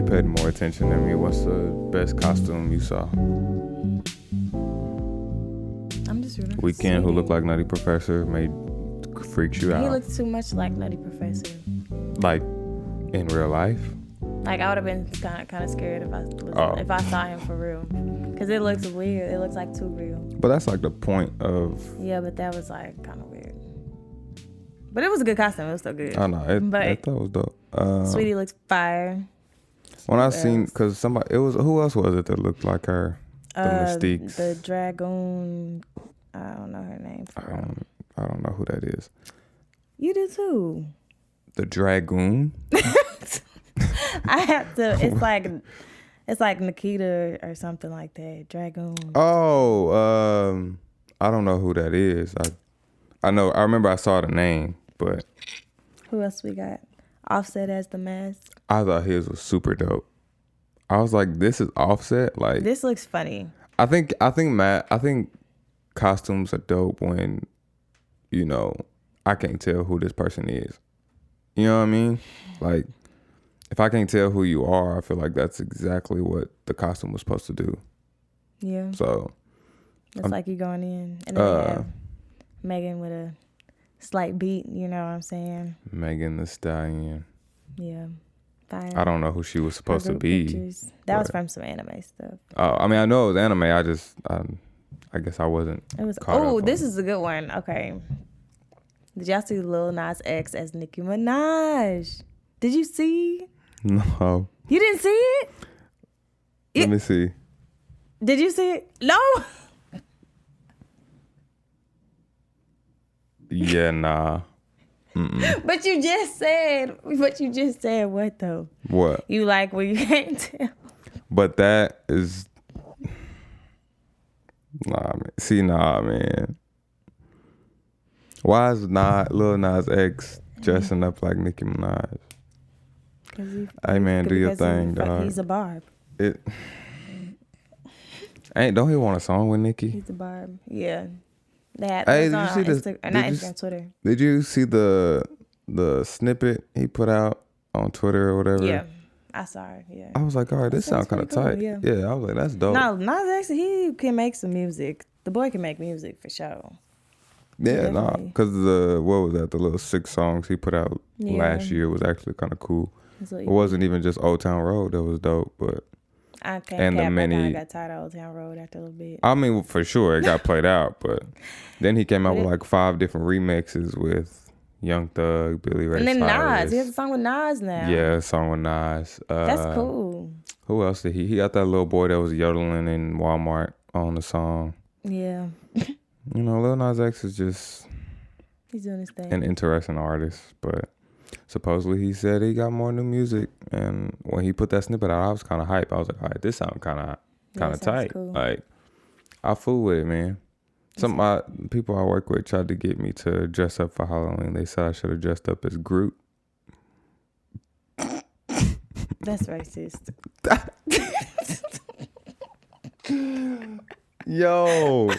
paid more attention than me. What's the best costume you saw? I'm just really Weekend, who looked like Nutty Professor, freaks you out. He looked too much like Nutty Professor. Like in real life? Like I would have been kind of scared if I saw him for real, because it looks weird. It looks like too real. But that's like the point of. Yeah, but that was like kind of weird. But it was a good costume. It was so good. I know. I thought it was dope. Sweetie looks fire. When I seen, because somebody, who else was it that looked like her? The Mystiques. The Dragoon. I don't know her name. I don't know who that is. You do too. The Dragoon. I have to. It's like Nikita or something like that. Dragoon. Oh, I don't know who that is. I know. I remember I saw the name, but who else we got? Offset as the mask. I thought his was super dope. I was like, this is Offset. Like, this looks funny. I think costumes are dope when, I can't tell who this person is. You know what I mean? Like, if I can't tell who you are, I feel like that's exactly what the costume was supposed to do. Yeah. So it's like you going in and then you have Megan with a slight beat, you know what I'm saying? Megan the Stallion. Yeah. Fire. I don't know who she was supposed to be. Pictures. That was from some anime stuff. Oh, I mean, I know it was anime. I guess I wasn't. It was. This is a good one. Okay. Did y'all see Lil Nas X as Nicki Minaj? Did you see? No. You didn't see it? Let me see. Did you see it? No. Yeah, nah. Mm-mm. But you just said what though? What? You like what you can't tell. But that is nah, man. Why is Lil Nas X dressing up like Nicki Minaj? Hey man, do your thing, dog. He's a barb. Don't he want a song with Nicki? He's a barb. Yeah. That hey, did you see Instagram, Twitter. Did you see the snippet he put out on Twitter or whatever? Yeah, I saw it. Yeah. I was like, all right, this sounds kind of tight. Yeah. I was like, that's dope. No, Nas X, he can make some music. The boy can make music for sure. Yeah, because what was that? The little 6 songs he put out last year was actually kind of cool. It wasn't even just Old Town Road that was dope, but I kind of got tired of Old Town Road after a little bit. I mean, for sure, it got played out, but then he came out with like 5 different remixes with Young Thug, Billy Ray Cyrus. And then Nas, he has a song with Nas now. Yeah, a song with Nas. That's cool. Who else did he got that little boy that was yodeling in Walmart on the song. Yeah. Lil Nas X is just... He's doing his thing. An interesting artist, but supposedly he said he got more new music, and when he put that snippet out, I was kind of hyped. I was like, all right, this sounds kind of tight. Cool. Like, I fool with it, man. Some people I work with tried to get me to dress up for Halloween. They said I should have dressed up as Groot. That's racist. Yo.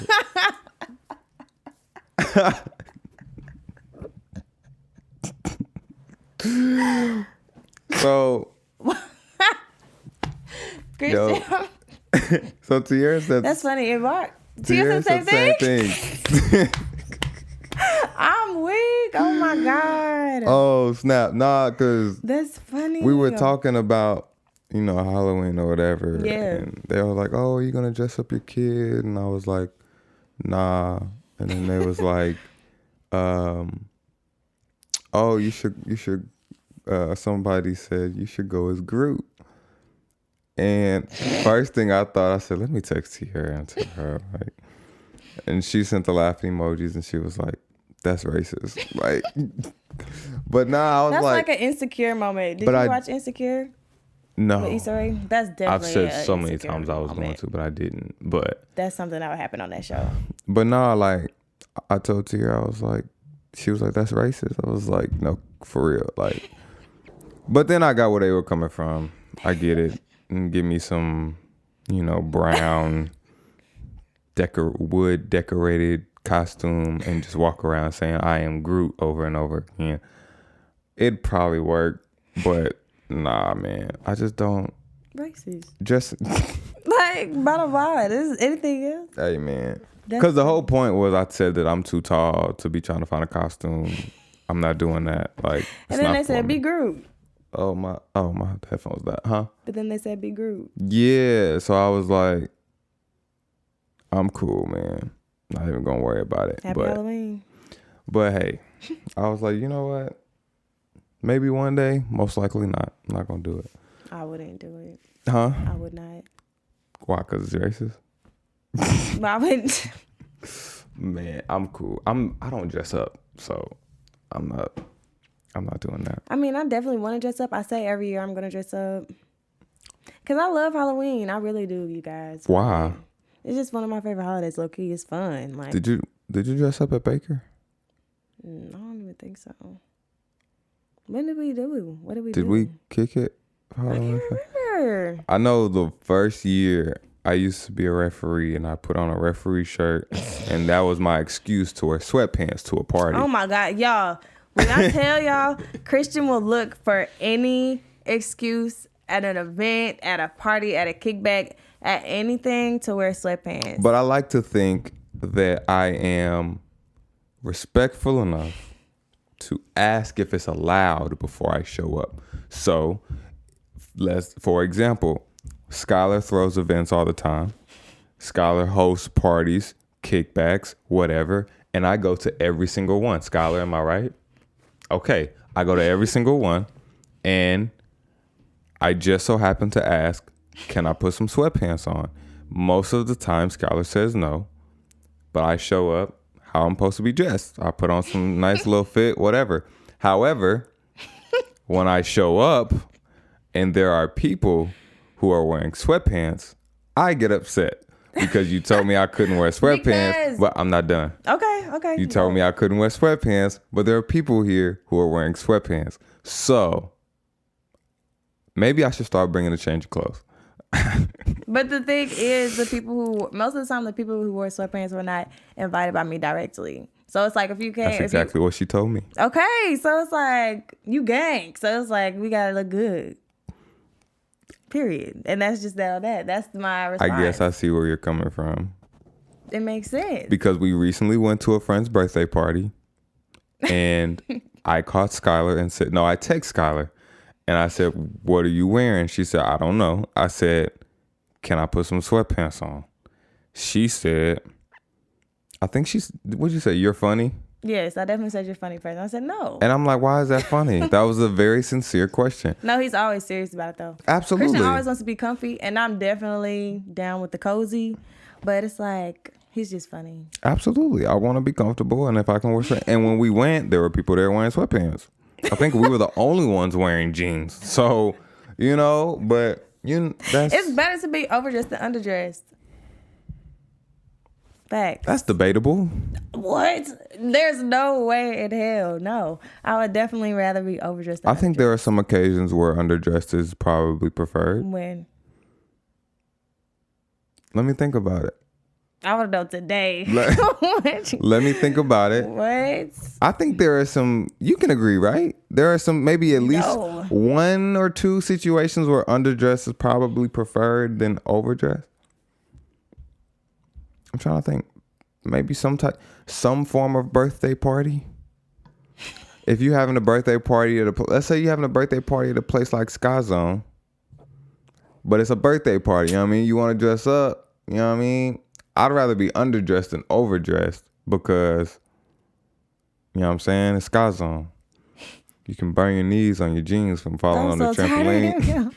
So, Christian. So Tierra said that's funny. It worked. Tierra said the same thing. I'm weak. Oh my god. Oh snap! Nah, cause that's funny. We were talking about Halloween or whatever. Yeah. And they were like, "Oh, you gonna dress up your kid?" And I was like, "Nah." And then they was like, "Oh, you should." Somebody said you should go as Groot. And first thing I thought, I said, let me text Tierra and tell her. Like, and she sent the laughing emojis, and she was like, "That's racist." Like, but I was that's like an Insecure moment. Did you watch Insecure? No. With Issa Rae? That's definitely. I've said so many times I was going to, but I didn't. But that's something that would happen on that show. But like I told Tierra, I was like, she was like, "That's racist." I was like, "No, for real." Like, but then I got where they were coming from. I get it. And give me some, brown wood decorated costume and just walk around saying I am Groot over and over again. It'd probably work, but nah, man. I just don't Racist. Just Like, bottom line, is anything else? hey man, because the whole point was I said that I'm too tall to be trying to find a costume. I'm not doing that. Like, and then they said be Groot. Oh my headphones died, huh? But then they said be Groot. Yeah, so I was like, I'm cool, man. Not even gonna worry about it. Happy Halloween. But hey, I was like, you know what? Maybe one day. Most likely not. I'm not gonna do it. I wouldn't do it. Huh? I would not. Why? Cause it's racist. But I wouldn't. Man, I'm cool. I don't dress up, so I'm not doing that. I mean, I definitely want to dress up. I say every year I'm gonna dress up. Cause I love Halloween. I really do, you guys. Why? It's just one of my favorite holidays. Low key, it's fun. Like, did you dress up at Baker? I don't even think so. When did we do? What did we do? Did we kick it? I can't remember. I know the first year I used to be a referee and I put on a referee shirt and that was my excuse to wear sweatpants to a party. Oh my God, y'all. When I tell y'all, Christian will look for any excuse at an event, at a party, at a kickback, at anything to wear sweatpants. But I like to think that I am respectful enough to ask if it's allowed before I show up. So, for example, Skylar throws events all the time. Skylar hosts parties, kickbacks, whatever, and I go to every single one. Skylar, am I right? Okay, I go to every single one, and I just so happen to ask, can I put some sweatpants on? Most of the time, Skylar says no, but I show up how I'm supposed to be dressed. I put on some nice little fit, whatever. However, when I show up and there are people who are wearing sweatpants, I get upset because you told me I couldn't wear sweatpants, but I'm not done. Okay. You told me I couldn't wear sweatpants, but there are people here who are wearing sweatpants. So maybe I should start bringing a change of clothes. But the thing is, most of the time, the people who wore sweatpants were not invited by me directly. So it's like, if you can't. That's exactly what she told me. Okay, so it's like, you gang. So it's like, we gotta look good. Period. And that's just that. That's my response. I guess I see where you're coming from. It makes sense. Because we recently went to a friend's birthday party and I caught Skylar and said, no, I text Skylar and I said, what are you wearing? She said, I don't know. I said, can I put some sweatpants on? She said, what'd you say? You're funny? Yes, I definitely said you're funny first. I said no. And I'm like, why is that funny? That was a very sincere question. No, he's always serious about it though. Absolutely. Christian always wants to be comfy, and I'm definitely down with the cozy, but it's like, he's just funny. Absolutely. I want to be comfortable, and if I can wear sweatpants. And when we went, there were people there wearing sweatpants. I think we were the only ones wearing jeans. So, but that's... It's better to be overdressed than underdressed. Facts. That's debatable. What? There's no way in hell. No. I would definitely rather be overdressed than I think there are some occasions where underdressed is probably preferred. When? Let me think about it. I want to know today. Let me think about it. What? I think there are some, you can agree, right? There are some, maybe at least one or two situations where underdressed is probably preferred than overdressed. I'm trying to think. Maybe some form of birthday party. If you're having a birthday party let's say you're having a birthday party at a place like Sky Zone, but it's a birthday party, you know what I mean? You want to dress up, you know what I mean? I'd rather be underdressed than overdressed because, you know what I'm saying? It's Sky Zone. You can burn your knees on your jeans from falling on the trampoline.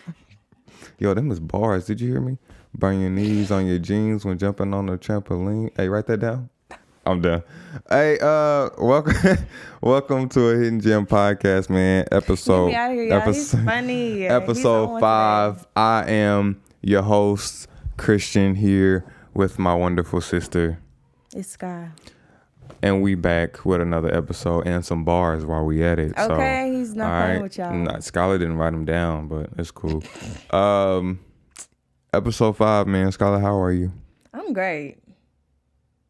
Yo, them is bars. Did you hear me? Burn your knees on your jeans when jumping on the trampoline. Hey, write that down. I'm done. Hey, welcome to a Hidden Gem podcast, man. Episode He's funny. Episode 5. I am your host, Christian, here with my wonderful sister. It's Sky. And we back with another episode and some bars while we at it. Okay, he's not playing with y'all. Skylar didn't write them down, but it's cool. Episode 5, man. Skylar, how are you? I'm great.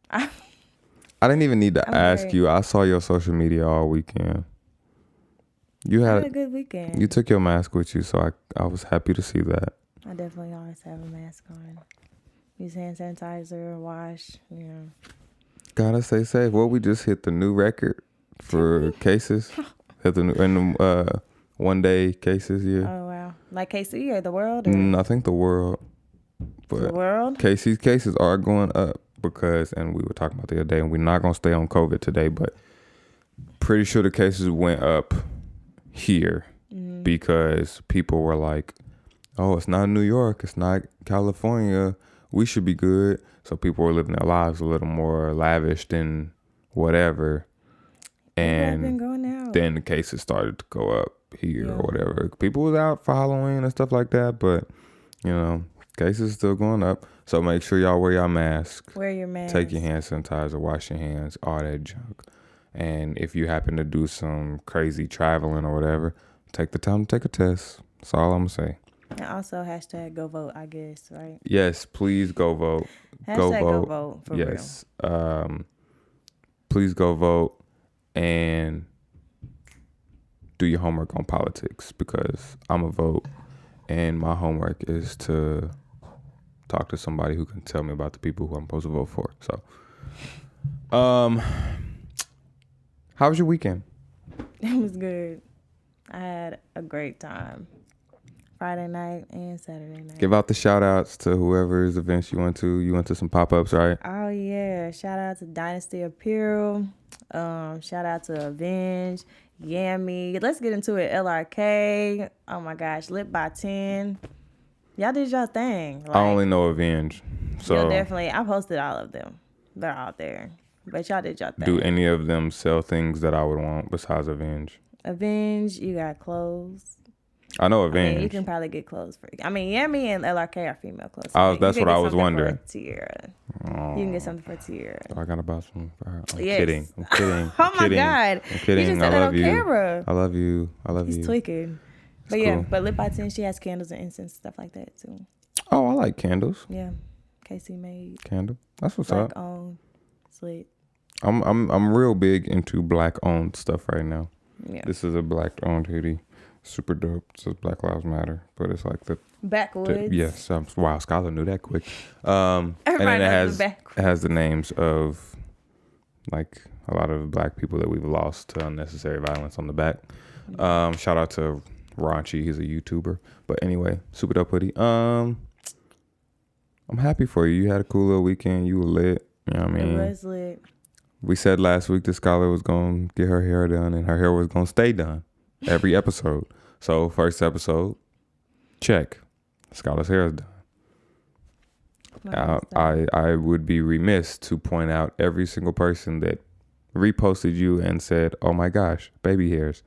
I didn't even need to ask you. I saw your social media all weekend. You had a good weekend. You took your mask with you, so I was happy to see that. I I definitely always have a mask on. Use hand sanitizer, wash, Gotta stay safe. Well, we just hit the new record for cases. Hit the new, and 1 day cases, yeah. Oh, wow. Like KC or the world? Or? I think the world. But The world? KC's cases are going up because, and we were talking about the other day, and we're not going to stay on COVID today, but pretty sure the cases went up here because people were like, oh, it's not New York, it's not California, we should be good. So people were living their lives a little more lavish than whatever. And been going out. then the cases started to go up here or whatever. People was out for Halloween and stuff like that, but, cases still going up. So make sure y'all wear your mask. Wear your mask. Take your hand sanitizer, wash your hands, all that junk. And if you happen to do some crazy traveling or whatever, take the time to take a test. That's all I'm going to say. And also hashtag go vote, I guess, right? Yes, please go vote. Hashtag go vote for yes. Please go vote and do your homework on politics because I'm a vote and my homework is to talk to somebody who can tell me about the people who I'm supposed to vote for. So, how was your weekend? It was good. I had a great time. Friday night and Saturday night. Give out the shout outs to whoever's events you went to. You went to some pop-ups, right? Oh, yeah. Shout out to Dynasty Apparel. Shout out to Avenge, Yammy. Let's get into it. LRK. Oh, my gosh. Lit by 10. Y'all did your thing. I only know Avenge. So y'all definitely. I posted all of them. They're out there. But y'all did your thing. Do any of them sell things that I would want besides Avenge? Avenge, you got clothes. I know Avenge. You can probably get clothes for. Yammy and LRK are female clothes. That's what I was wondering. Tiara. You can get something for Tiara. I gotta buy some for her. I'm Yes. kidding. I'm kidding. Oh my God. I'm kidding. You just I said that love on you. camera. I love you. I love you. He's tweaking. But It's yeah, cool. but Lit by 10, she has candles and incense, stuff like that too. Oh, I like candles. Yeah. KC made. Candle. That's what's Black up. owned. Slit. I'm real big into black owned stuff right now. Yeah. This is a black owned hoodie. Super dope. It says Black Lives Matter, but it's like Backwoods. yes. Wow, Skylar knew that quick. And Everybody then knows the it has the names of like a lot of black people that we've lost to unnecessary violence on the back. Shout out to Raunchy. He's a YouTuber. But anyway, super dope hoodie. I'm happy for you. You had a cool little weekend. You were lit. You know what I mean? It was lit. We said last week that Skylar was going to get her hair done and her hair was going to stay done every episode. So first episode, check. Skylar's hair is done. I would be remiss to point out every single person that reposted you and said, oh my gosh, baby hairs.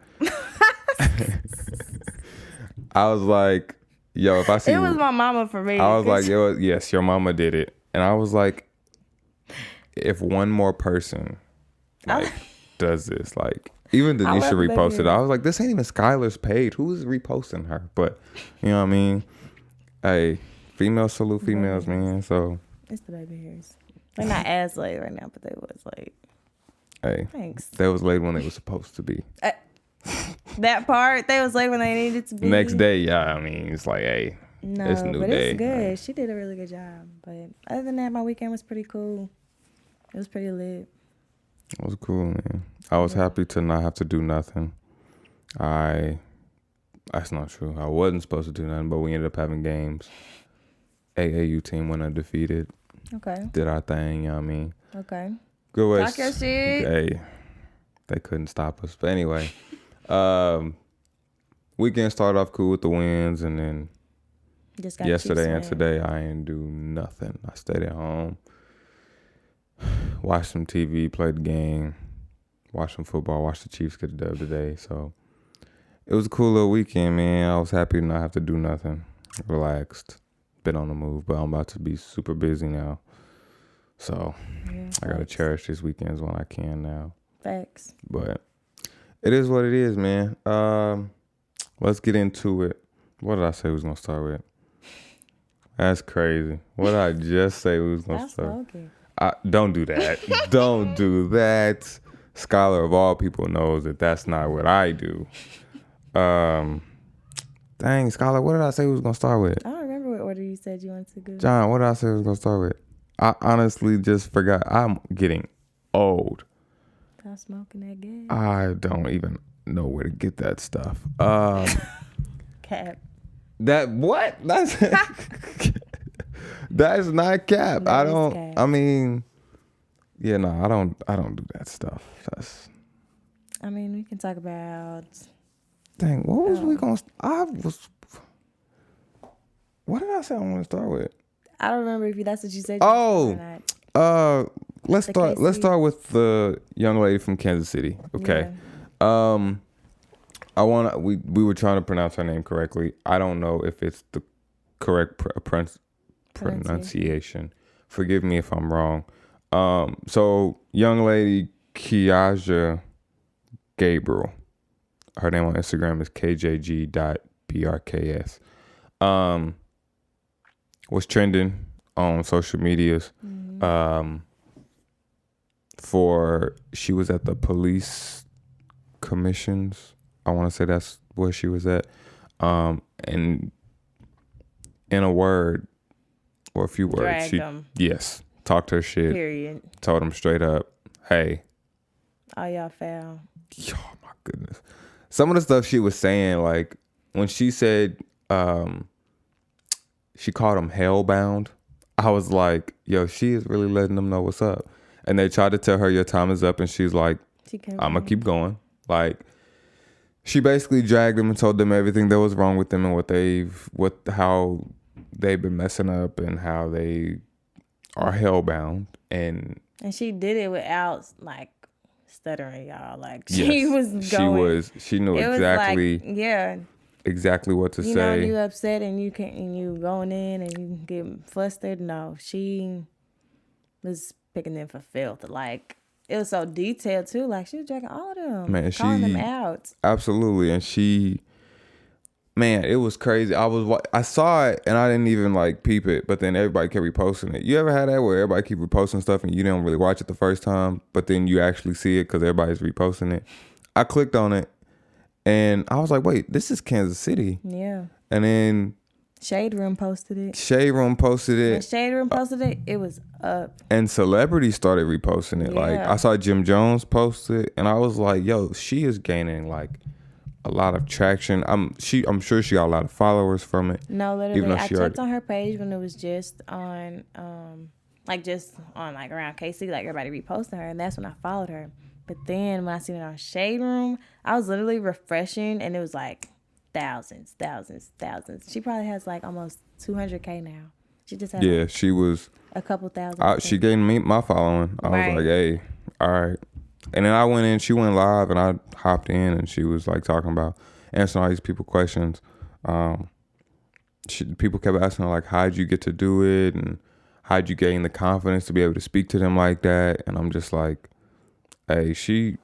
I was like, yo, if I see it was my mama for me. I was like, yo, yes, your mama did it. And I was like, if one more person does this, like even Denisha reposted, I was like, this ain't even Skylar's page. Who's reposting her? But you know what I mean? Hey, females salute females, man. So it's the baby hairs. They're not as late right now, but they was late. Hey, thanks. They was late when they were supposed to be. That part, they was late when they needed to be. Next day, yeah. I mean, it's like, hey, no, it's a new but day. It's good. Right? She did a really good job. But other than that, my weekend was pretty cool. It was pretty lit. It was cool, man. I was happy to not have to do nothing. That's not true. I wasn't supposed to do nothing, but we ended up having games. AAU team went undefeated. Okay. Did our thing, you know what I mean? Okay. Good way. Talk your shit. Hey, they couldn't stop us. But anyway, weekend started off cool with the wins, and then yesterday and today I didn't do nothing. I stayed at home, watched some TV, played the game, watched some football, watched the Chiefs get a dub today. So it was a cool little weekend, man. I was happy to not have to do nothing. Relaxed. Been on the move, but I'm about to be super busy now. So I got to cherish these weekends when I can now. Facts. But it is what it is, man. Let's get into it. What did I say we was going to start with? That's crazy. What did I just say we was going to start? Don't do that. Don't do that. Skylar, of all people, knows that that's not what I do. Dang, Skylar, what did I say we was going to start with? I don't remember said you wanted to go? John, what did I say I was gonna start with? I honestly just forgot. I'm getting old. Stop smoking that gas. I don't even know where to get that stuff. Cap. That what? That's that's not cap. That I is don't. cap. I mean, yeah, no, I don't. I don't do that stuff. That's. I mean, we can talk about. Dang, what was we gonna? I was. What did I say I want to start with? I don't remember if that's what you said. Oh, let's The start. Let's KC? start with the young lady from Kansas City. Okay. Yeah. I want. We were trying to pronounce her name correctly. I don't know if it's the correct pronunciation. Forgive me if I'm wrong. So young lady Kiaja Gabriel. Her name on Instagram is kjg.brks. Was trending on social medias. For she was at the police commissions. I want to say that's where she was at. And in a word or a few words, Dragged she them. yes talked her shit. Period. Told him straight up, hey. Oh, y'all foul. Oh my goodness. Some of the stuff she was saying, like when she said she called him hellbound, I was like, yo, she is really letting them know what's up. And they tried to tell her your time is up, and she's like, I'm gonna keep going. Like she basically dragged them and told them everything that was wrong with them and how they've been messing up and how they are hellbound. And she did it without like stuttering, y'all. Like she was going. She knew it exactly. Was like, yeah. Exactly what to say. You know, you upset and you going in and you get flustered. No, she was picking them for filth. Like it was so detailed too. Like she was dragging all of them, calling them out. Absolutely, and it was crazy. I saw it and I didn't even like peep it, but then everybody kept reposting it. You ever had that where everybody keep reposting stuff and you don't really watch it the first time, but then you actually see it because everybody's reposting it? I clicked on it. And I was like, wait, this is Kansas City. Yeah. And then Shade Room posted it. When Shade Room posted it, it was up. And celebrities started reposting it. Yeah. Like I saw Jim Jones post it, and I was like, yo, she is gaining like a lot of traction. I'm sure she got a lot of followers from it. No, literally, I checked on her page when it was just on around KC, like everybody reposting her, and that's when I followed her. But then when I seen it on Shade Room, I was literally refreshing, and it was like thousands. She probably has like almost 200K now. She just had she was a couple thousand. She gained me my following. I was like, hey, all right. And then I went in. She went live, and I hopped in, and she was like talking about answering all these people questions. People kept asking her like, how'd you get to do it, and how'd you gain the confidence to be able to speak to them like that? And I'm just like, hey, she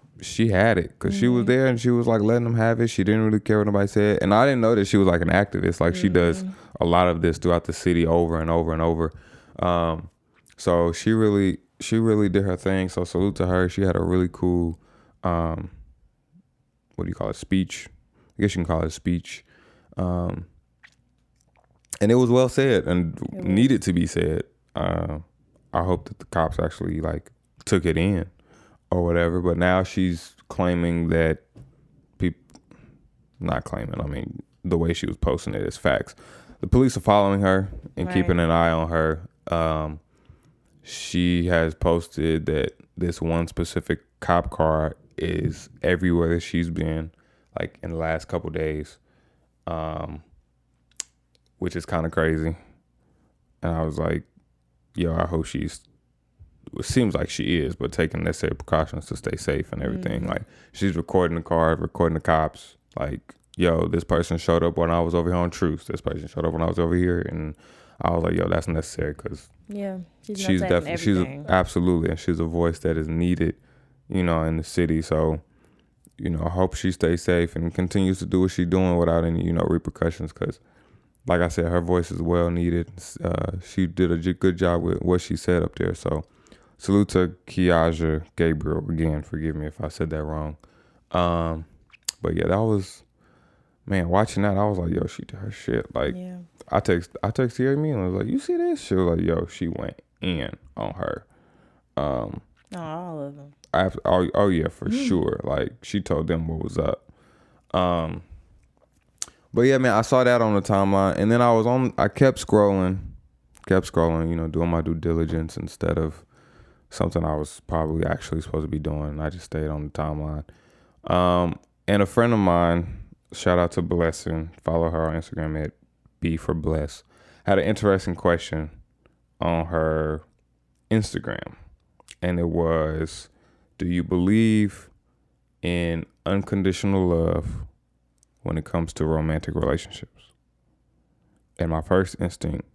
had it because she was there and she was like letting them have it. She didn't really care what nobody said. And I didn't know that she was like an activist. Like she does a lot of this throughout the city over and over and over. So she really did her thing. So salute to her. She had a really cool, what do you call it? Speech. I guess you can call it a speech. And it was well said and needed to be said. I hope that the cops actually like took it in or whatever, but now she's claiming that not claiming, I mean, the way she was posting it is facts. The police are following her and keeping an eye on her. She has posted that this one specific cop car is everywhere that she's been, like in the last couple days, which is kind of crazy. And I was like, yo, I hope it seems like she is, but taking necessary precautions to stay safe and everything. Like she's recording the car, recording the cops. Like, yo, this person showed up when I was over here on Truce. This person showed up when I was over here, and I was like, yo, that's necessary because she's absolutely, and she's a voice that is needed, in the city. So, I hope she stays safe and continues to do what she's doing without any, repercussions. Because, like I said, her voice is well needed. She did a good job with what she said up there. So. Salute to Kiaja Gabriel. Again, forgive me if I said that wrong. But yeah, that was, man, watching that, I was like, yo, she did her shit. Like, I text Sierra me and I was like, you see this? She was like, yo, she went in on her. Oh, all of them. Oh yeah, for sure. Like she told them what was up. But yeah, man, I saw that on the timeline, and then I kept scrolling, doing my due diligence instead of something I was probably actually supposed to be doing. I just stayed on the timeline. And a friend of mine, shout out to Blessing, follow her on Instagram at B for Bless, had an interesting question on her Instagram. And it was, do you believe in unconditional love when it comes to romantic relationships? And my first instinct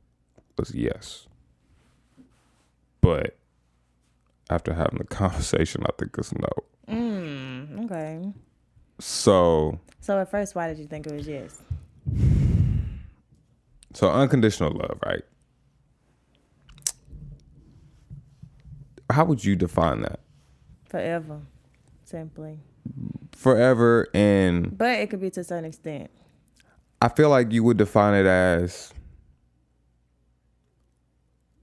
was yes. But after having the conversation, I think it's no. Okay. So at first, why did you think it was yes? So unconditional love, right? How would you define that? Forever, simply. Forever, and but it could be to a certain extent. I feel like you would define it as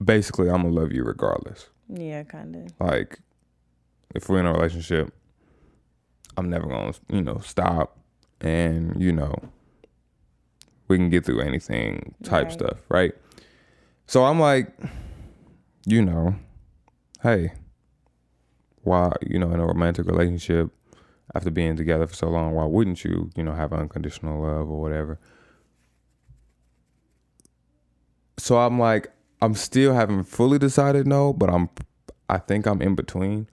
basically I'm gonna love you regardless. Yeah, kind of. Like if we're in a relationship, I'm never gonna, stop, and we can get through anything type stuff, right? So I'm like, hey, why, in a romantic relationship, after being together for so long, why wouldn't you, have unconditional love or whatever? So I'm like, I'm still haven't fully decided no, but I think I'm in between.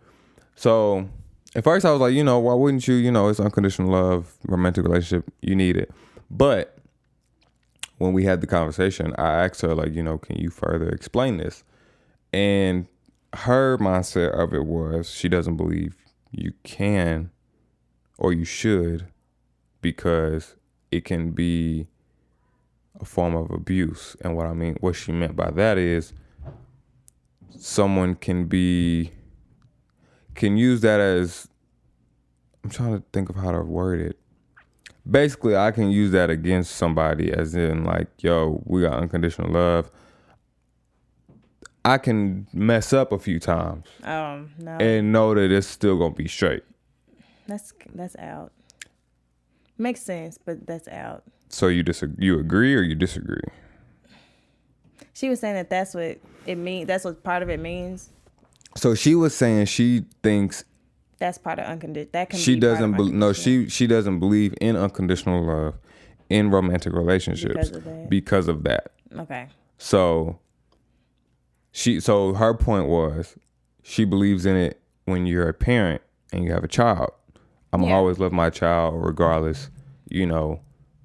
So at first I was like, why wouldn't you, it's unconditional love, romantic relationship, you need it. But when we had the conversation, I asked her like, can you further explain this? And her mindset of it was she doesn't believe you can or you should, because it can be a form of abuse. And what she meant by that is someone can use that as, I'm trying to think of how to word it. Basically, I can use that against somebody as in like, yo, we got unconditional love. I can mess up a few times. No. And know that it's still gonna be straight. That's out. Makes sense, but that's out. So you agree or you disagree? She was saying that's what it means. That's what part of it means. So she was saying she thinks that's part of unconditional. That can she be doesn't part of no she doesn't believe in unconditional love in romantic relationships because of that. Okay. So her point was she believes in it when you're a parent and you have a child. I'm gonna always love my child regardless.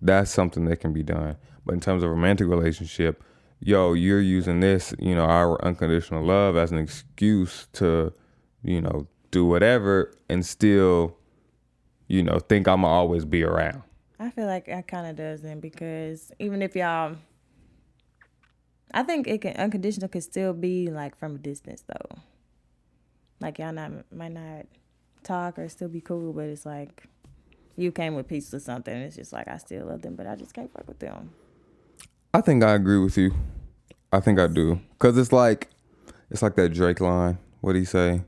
That's something that can be done. But in terms of romantic relationship, you're using this, our unconditional love as an excuse to, do whatever and still, think I'm gonna always be around. I feel like I kind of does then, because even if y'all, I think unconditional could still be like from a distance though. Like y'all might not talk or still be cool, but it's like you came with peace or something. It's just like I still love them, but I just can't fuck with them. I think I agree with you. I think I do, cause it's like that Drake line. What'd he say?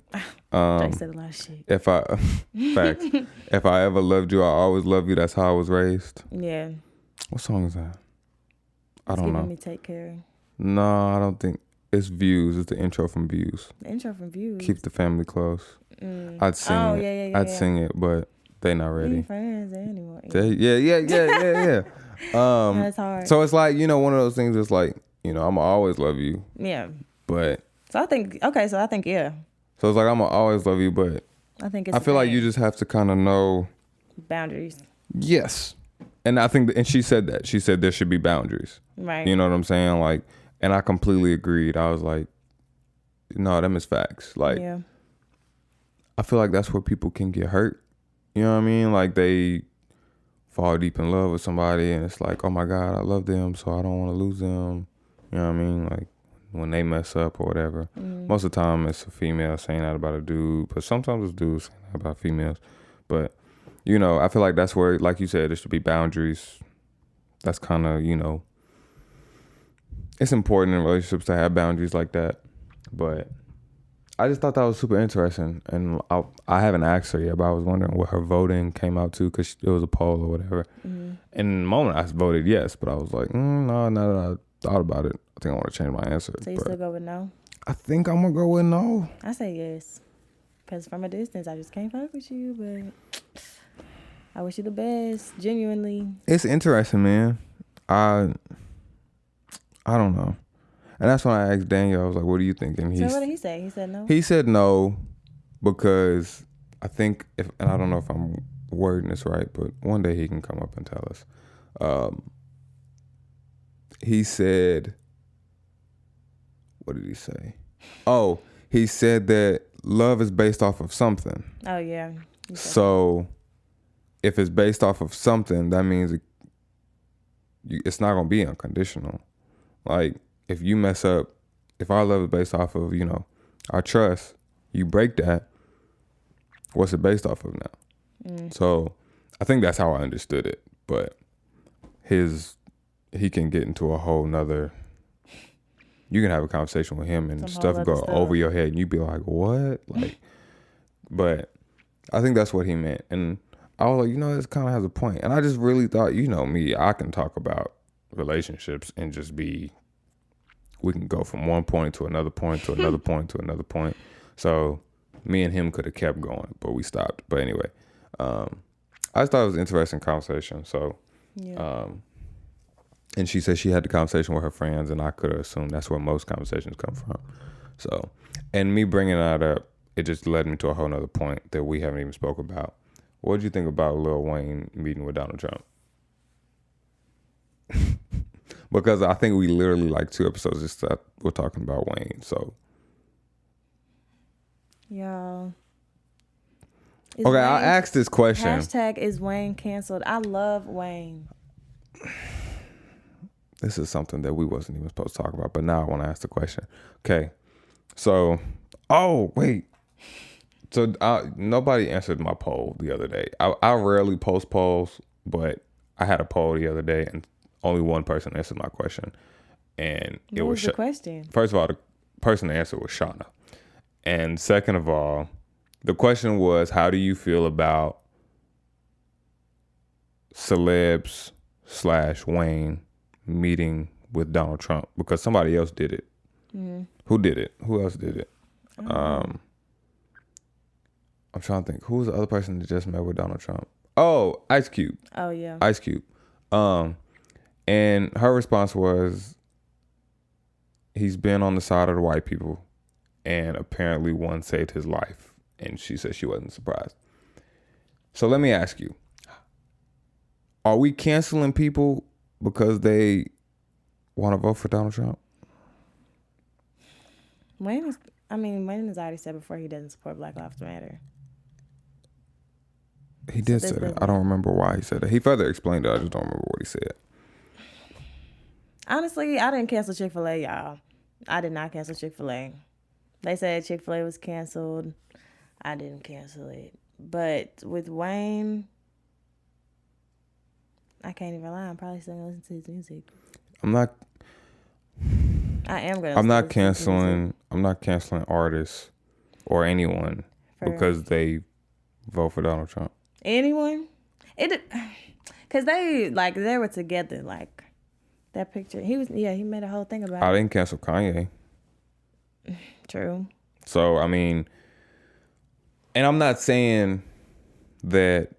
Drake said a lot of shit. Facts. If I ever loved you, I always love you. That's how I was raised. Yeah. What song is that? I don't know. Let me take care. No, I don't think it's Views. It's the intro from Views. The intro from Views. Keep the family close. I'd sing it. Yeah. I'd sing it, but they not ready. Friends anymore. Yeah. That's hard. So it's like, one of those things. It's like, I'ma always love you. Yeah. But so I think yeah. So it's like I'ma always love you, but I feel like you just have to kind of know boundaries. Yes. And I think, and she said that. She said there should be boundaries. Right. You know what I'm saying? Like, and I completely agreed. I was like, no, them is facts. Like, yeah. I feel like that's where people can get hurt. You know what I mean? Like they fall deep in love with somebody and it's like, oh my God, I love them, so I don't want to lose them. You know what I mean? Like when they mess up or whatever. Most of the time it's a female saying that about a dude, but sometimes it's dudes saying that about females. But, I feel like that's where, like you said, there should be boundaries. That's kind of, it's important in relationships to have boundaries like that. But I just thought that was super interesting, and I haven't asked her yet, but I was wondering what her voting came out to because it was a poll or whatever. Mm-hmm. And in the moment, I voted yes, but I was like, no, now that I thought about it, I think I want to change my answer. So you still go with no? I think I'm gonna go with no. I say yes, because from a distance, I just can't fuck with you, but I wish you the best, genuinely. It's interesting, man. I don't know. And that's when I asked Daniel, I was like, what do you think? And So what did he say? He said no? He said no because I think, and I don't know if I'm wording this right, but one day he can come up and tell us. He said, what did he say? Oh, he said that love is based off of something. Oh, yeah. So if it's based off of something, that means it's not going to be unconditional. Like, if you mess up, if our love is based off of, our trust, you break that, what's it based off of now? So I think that's how I understood it. But he can get into a whole nother, you can have a conversation with him and stuff go over your head and you be like, what? Like, but I think that's what he meant. And I was like, this kind of has a point. And I just really thought, me, I can talk about relationships and just we can go from one point to another point to another point to another point. So me and him could have kept going, but we stopped. But anyway, I just thought it was an interesting conversation. So, yeah. And she said she had the conversation with her friends, and I could have assumed that's where most conversations come from. So, and me bringing that up, it just led me to a whole nother point that we haven't even spoke about. What did you think about Lil Wayne meeting with Donald Trump? Because I think we literally 2 episodes just we're talking about Wayne. So, y'all. Okay, I'll ask this question. Hashtag is Wayne canceled. I love Wayne. This is something that we wasn't even supposed to talk about, but now I want to ask the question. Okay, so, wait. So nobody answered my poll the other day. I rarely post polls, but I had a poll the other day and only one person answered my question. And it was the question. First of all, the person that answered was Shauna. And second of all, the question was, how do you feel about celebs / Wayne meeting with Donald Trump? Because somebody else did it. Mm-hmm. Who did it? Who else did it? I'm trying to think. Who was the other person that just met with Donald Trump? Oh, Ice Cube. Oh, yeah. Ice Cube. And her response was, he's been on the side of the white people, and apparently one saved his life. And she said she wasn't surprised. So let me ask you, are we canceling people because they want to vote for Donald Trump? Wayne has already said before he doesn't support Black Lives Matter. He did say that. I don't remember why he said that. He further explained it. I just don't remember what he said. Honestly, I didn't cancel Chick-fil-A, y'all. I did not cancel Chick-fil-A. They said Chick-fil-A was canceled. I didn't cancel it. But with Wayne, I can't even lie. I'm probably still going to listen to his music. I'm not canceling artists or anyone because they vote for Donald Trump. Anyone? Because they were together, that picture. He made a whole thing about it. I didn't cancel Kanye. True. So, and I'm not saying that.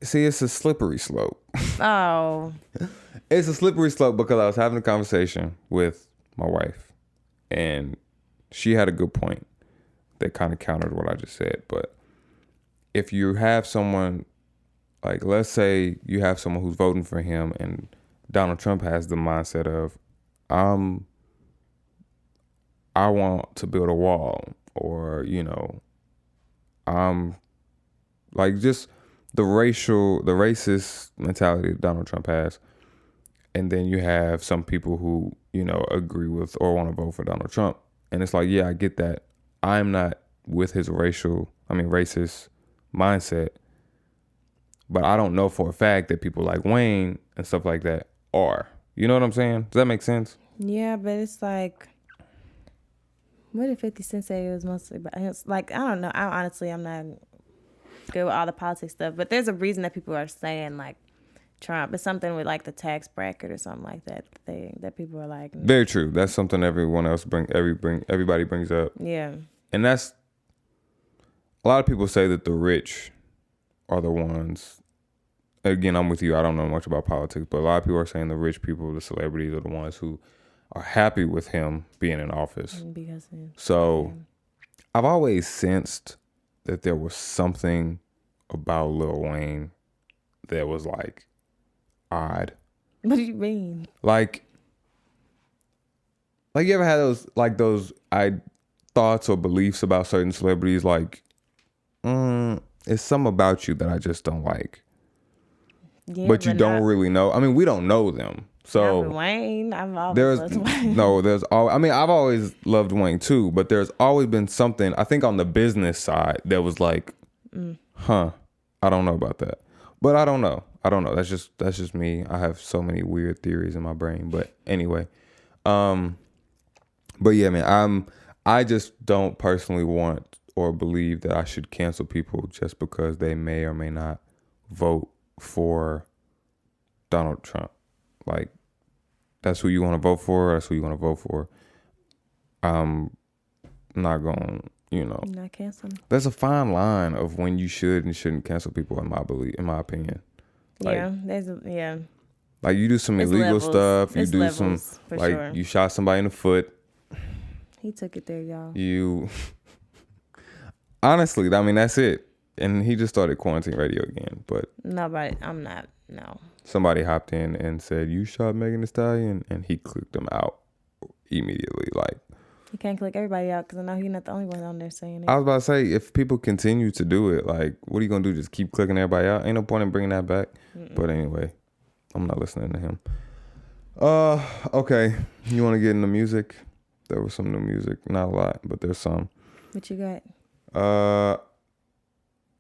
See, it's a slippery slope. Oh. It's a slippery slope because I was having a conversation with my wife, and she had a good point that kind of countered what I just said. But if you have someone, let's say you have someone who's voting for him and Donald Trump has the mindset of, I want to build a wall, or, I'm just the racist mentality that Donald Trump has. And then you have some people who, agree with or want to vote for Donald Trump. And it's yeah, I get that. I'm not with his racist mindset. but I don't know for a fact that people like Wayne and stuff like that are. You know what I'm saying? Does that make sense? Yeah, but it's like, what did 50 Cent say it was mostly about? It's like, I don't know. I'm not good with all the politics stuff, but there's a reason that people are saying like Trump. It's something with like the tax bracket or something like that. That people are like, Very true. That's something everyone else everybody brings up. yeah. And that's, a lot of people say that the rich are the ones. Again, I'm with you. I don't know much about politics, but a lot of people are saying the rich people, the celebrities, are the ones who are happy with him being in office. Because So I've always sensed that there was something about Lil Wayne that was like odd. what do you mean? Like you ever had those thoughts or beliefs about certain celebrities? Like, it's something about you that I just don't like. Yeah, But you don't really know. I mean, we don't know them. So Wayne, I've always loved Wayne. I've always loved Wayne too, but there's always been something, I think on the business side, that was like, I don't know about that. But I don't know. That's just me. I have so many weird theories in my brain. But anyway. But yeah, man, I just don't personally want or believe that I should cancel people just because they may or may not vote for Donald Trump. Like, that's who you want to vote for. That's who you want to vote for. I'm not going, Not canceling. there's a fine line of when you should and shouldn't cancel people, in my opinion. Like, like you do some illegal stuff. You do some, like, sure. You shot somebody in the foot. He took it there, y'all. You, honestly, I mean, that's it. And he just started quarantine radio again. But nobody, I'm not, no. Somebody hopped in and said, "You shot Megan Thee Stallion," and he clicked them out immediately. Like, you can't click everybody out because I know he's not the only one on there saying it. I was about to say, if people continue to do it, like, what are you gonna do? Just keep clicking everybody out? Ain't no point in bringing that back. But anyway, I'm not listening to him. Okay. You want to get into music? There was some new music, not a lot, but there's some. What you got?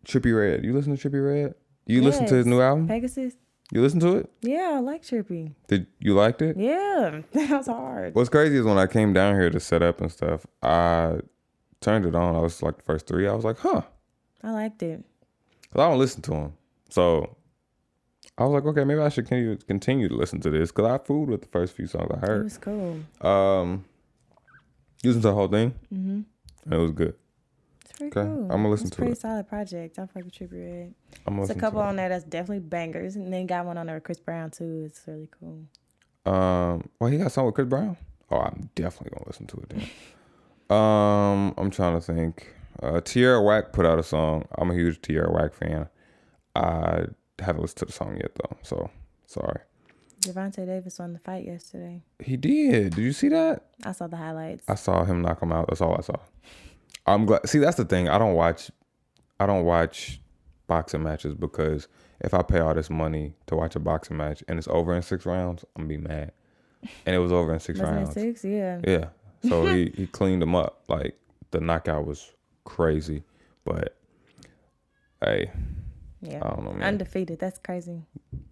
Trippie Redd. You listen to Trippie Redd? You listen to his new album? Pegasus? You listen to it? Yeah, I like Trippie. Did you liked it? Yeah, that was hard. What's crazy is when I came down here to set up and stuff, I turned it on. I was like the first 3. I was like, huh. I liked it. 'Cause I don't listen to him. So I was like, okay, maybe I should continue to listen to this, because I fooled with the first few songs I heard. It was cool. You listened to the whole thing? Mm-hmm. And it was good. It's pretty cool. I'm going to listen to it. It's a pretty solid project. I fuck with Trippie Redd. There's a couple on there that's definitely bangers. And then got one on there with Chris Brown, too. It's really cool. Well, he got something with Chris Brown? Oh, I'm definitely going to listen to it then. I'm trying to think. Tierra Whack put out a song. I'm a huge Tierra Whack fan. I haven't listened to the song yet, though. So, sorry. Javante Davis won the fight yesterday. He did. Did you see that? I saw the highlights. I saw him knock him out. That's all I saw. I'm glad. See, that's the thing. I don't watch boxing matches, because if I pay all this money to watch a boxing match and it's over in 6 rounds, I'm gonna be mad. And it was over in 6 rounds. 6, yeah. Yeah. So he cleaned him up. Like, the knockout was crazy. But hey, Yeah. I don't know, man. Undefeated. That's crazy.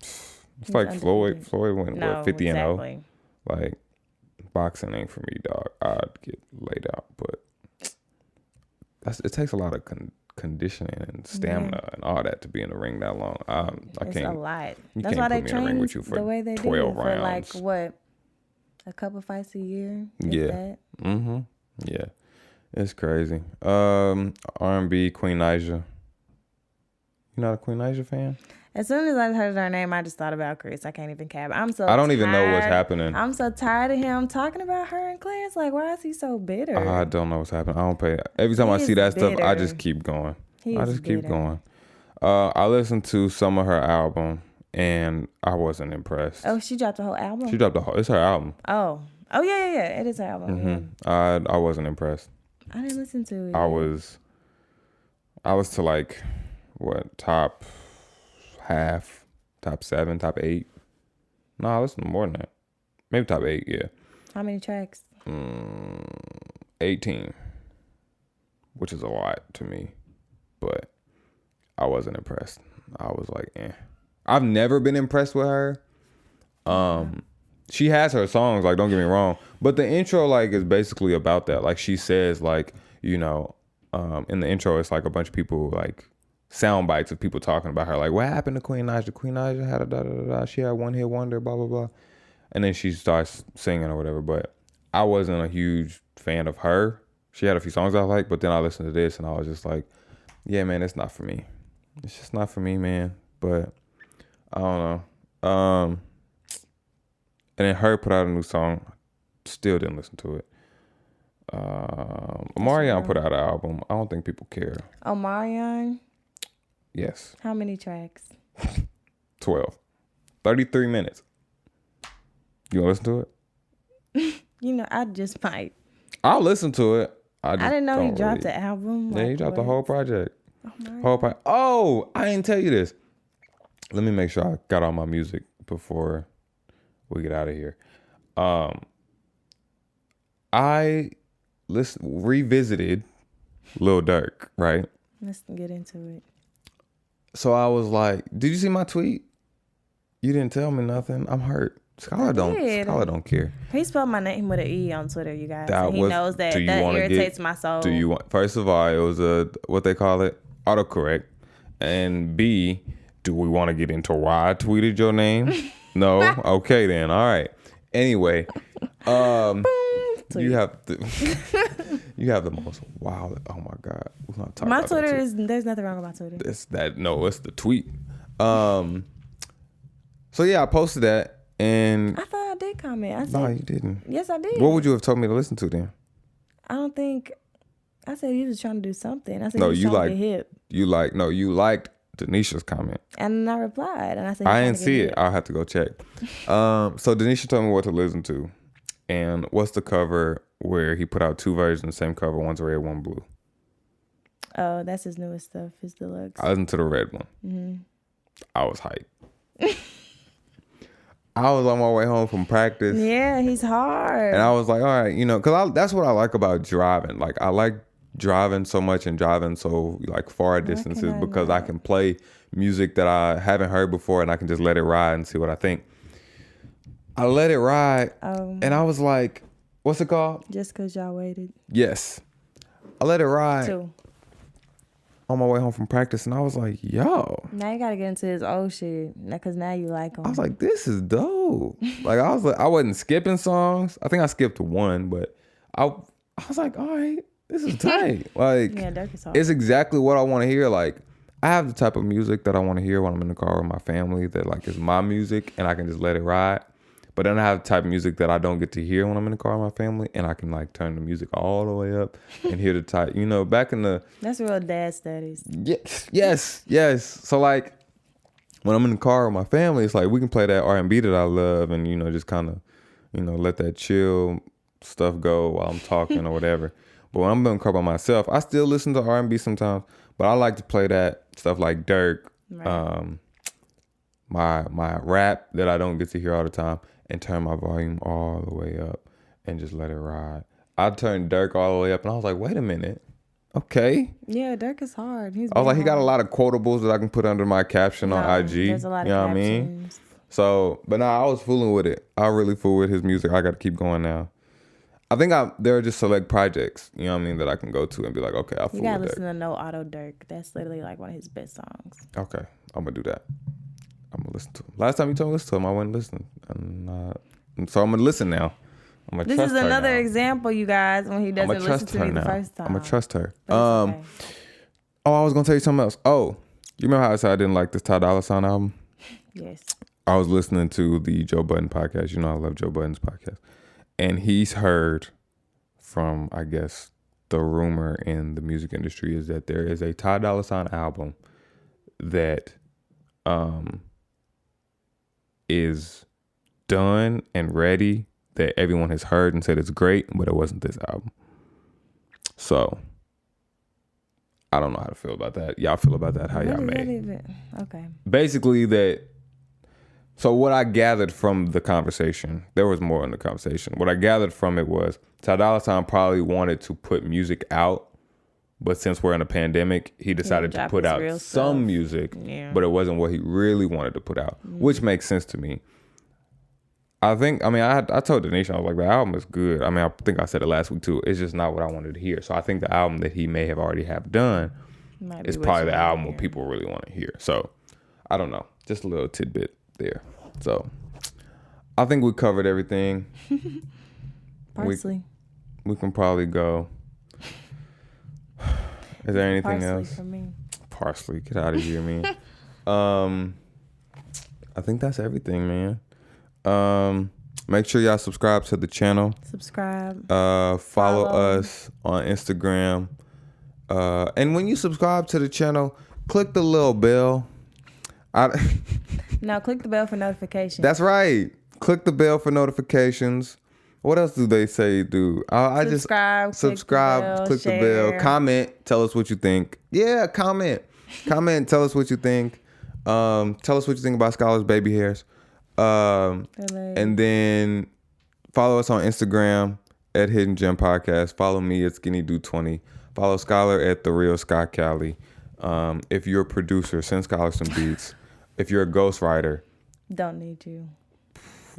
It's like Floyd. Floyd went 50 exactly. and 0. Like, boxing ain't for me, dog. I'd get laid out, but it takes a lot of conditioning and stamina and all that to be in the ring that long. I It's can't. a lot. You That's can't why put they me in the ring train with you for the way they 12 do. rounds. For like what, a couple fights a year. If Yeah. that. Mm-hmm. Yeah. It's crazy. R&B, Queen Naija. You not a Queen Naija fan? As soon as I heard her name, I just thought about Chris. I can't even cap. I don't even know what's happening. I'm so tired of him talking about her and Clarence. Like, why is he so bitter? I don't know what's happening. I don't pay. Every time I see that stuff, I just keep going. Keep going. I listened to some of her album, and I wasn't impressed. Oh, she dropped the whole album? She dropped the whole. It's her album. Oh, yeah. It is her album. Mm-hmm. I wasn't impressed. I didn't listen to it. I was to like, what, top half, top 7, top 8. No, I listened to more than that. Maybe top 8, yeah. How many tracks? 18, which is a lot to me, but I wasn't impressed. I was like, I've never been impressed with her. She has her songs, like, don't get me wrong, but the intro, like, is basically about that. Like, she says, like, you know, in the intro, it's like a bunch of people, like, sound bites of people talking about her, like, what happened to Queen Naija? Queen Naija had a da-da-da-da. She had one hit wonder, blah, blah, blah. And then she starts singing or whatever, but I wasn't a huge fan of her. She had a few songs I liked, but then I listened to this and I was just like, yeah, man, it's not for me. It's just not for me, man. But I don't know. And then her put out a new song. Still didn't listen to it. Omarion put out an album. I don't think people care. Omarion? Yes. How many tracks? 12. 33 minutes. You want to listen to it? You know, I just might. I'll listen to it. I didn't know he dropped the album. Yeah, he dropped the whole project. Oh, Oh, I didn't tell you this. Let me make sure I got all my music before we get out of here. I revisited Lil Durk, right? Let's get into it. So I was like, did you see my tweet? You didn't tell me nothing. I'm hurt. Skylar don't care. He spelled my name with an E on Twitter, you guys. He knows that irritates my soul. First of all, it was what they call it, autocorrect. And B, do we want to get into why I tweeted your name? No? Okay then. All right. Anyway, you have the most wild. Oh my God. We're not talking my about Twitter is, there's nothing wrong with my Twitter. It's the tweet. So yeah, I posted that. And I thought I did comment. I said, no, you didn't. Yes, I did. What would you have told me to listen to then? I don't think. I said he was trying to do something. I said no, he was trying to get hip. You liked Denisha's comment. And I replied, and I said I didn't see it. I'll have to go check. So Denisha told me what to listen to, and what's the cover where he put out two versions, same cover, one's red, one blue. Oh, that's his newest stuff. His deluxe. I listened to the red one. Mm-hmm. I was hyped. I was on my way home from practice. Yeah, he's hard. And I was like, all right, because that's what I like about driving. Like, I like driving so much and driving so, like, far distances because I can play music that I haven't heard before and I can just let it ride and see what I think. I let it ride, and I was like, what's it called? Just Because Y'all Waited. Yes. I let it ride. 2. On my way home from practice, and I was like, yo. Now you gotta get into his old shit, because now you like him. I was like, this is dope. Like, I wasn't skipping songs. I think I skipped one, but I was like, all right, this is tight. Like, yeah, Durk is hard. It's exactly what I want to hear. Like, I have the type of music that I want to hear when I'm in the car with my family that, like, is my music, and I can just let it ride. But then I have the type of music that I don't get to hear when I'm in the car with my family, and I can, like, turn the music all the way up and hear the type. Back in the... That's real dad studies. Yes. So, like, when I'm in the car with my family, it's like we can play that R&B that I love and, just kind of, let that chill stuff go while I'm talking or whatever. But when I'm in the car by myself, I still listen to R&B sometimes, but I like to play that stuff like Durk, right. My rap that I don't get to hear all the time, and turn my volume all the way up and just let it ride. I turned Durk all the way up and I was like, wait a minute. Okay. Yeah, Durk is hard. I was like, he got a lot of quotables that I can put under my caption on IG. There's a lot of captions. What I mean? So, but I was fooling with it. I really fool with his music. I got to keep going now. I think there are just select projects, that I can go to and be like, okay, I'll fool with that. You got to listen to No Auto Durk. That's literally like one of his best songs. Okay, I'm going to do that. I'm going to listen to him. Last time you told me to listen to him, I wasn't listening. And so I'm going to listen now. This is another example, you guys, when he doesn't listen to me the first time. I'm going to trust her. Okay. Oh, I was going to tell you something else. Oh, you remember how I said I didn't like this Ty Dolla $ign album? Yes. I was listening to the Joe Budden podcast. I love Joe Budden's podcast. And he's heard from, I guess, the rumor in the music industry is that there is a Ty Dolla $ign album that is done and ready that everyone has heard and said it's great, but it wasn't this album. So I don't know how to feel about that. Y'all feel about that how y'all may. Okay. Basically that. So what I gathered from the conversation, there was more in the conversation. What I gathered from it was Ty Dolla $ign probably wanted to put music out But since we're in a pandemic, he decided to drop put his out real some stuff. music, Yeah. but it wasn't what he really wanted to put out, which makes sense to me. I told Denisha, I was like, the album is good. I think I said it last week too. It's just not what I wanted to hear. So I think the album that he may have already have done is probably the album what people really want to hear. So I don't know. Just a little tidbit there. So I think we covered everything. Parsley. We can probably go. Is there anything Parsley else? for me. Parsley, get out of here, man. I think that's everything, man. Make sure y'all subscribe to the channel. Subscribe. Follow us on Instagram. And when you subscribe to the channel, click the little bell. No, click the bell for notifications. That's right. Click the bell for notifications. What else do they say do? I just subscribe, click the bell, comment, tell us what you think. Yeah, comment, tell us what you think. Tell us what you think about Skylar's baby hairs. And then follow us on Instagram at Hidden Gem Podcast. Follow me at Skinny Dude 20. Follow Skylar at The Real Sky Cali. If you're a producer, send Skylar some beats. If you're a ghostwriter, don't need you.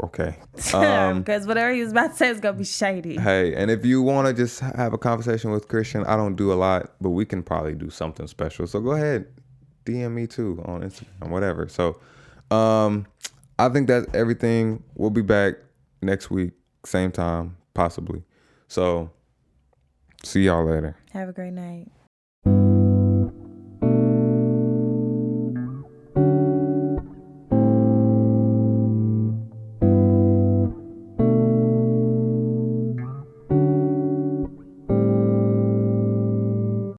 Okay. Because whatever he was about to say is going to be shady. Hey, and if you want to just have a conversation with Christian, I don't do a lot, but we can probably do something special. So go ahead, DM me too on Instagram, whatever. So I think that's everything. We'll be back next week, same time, possibly. So see y'all later. Have a great night.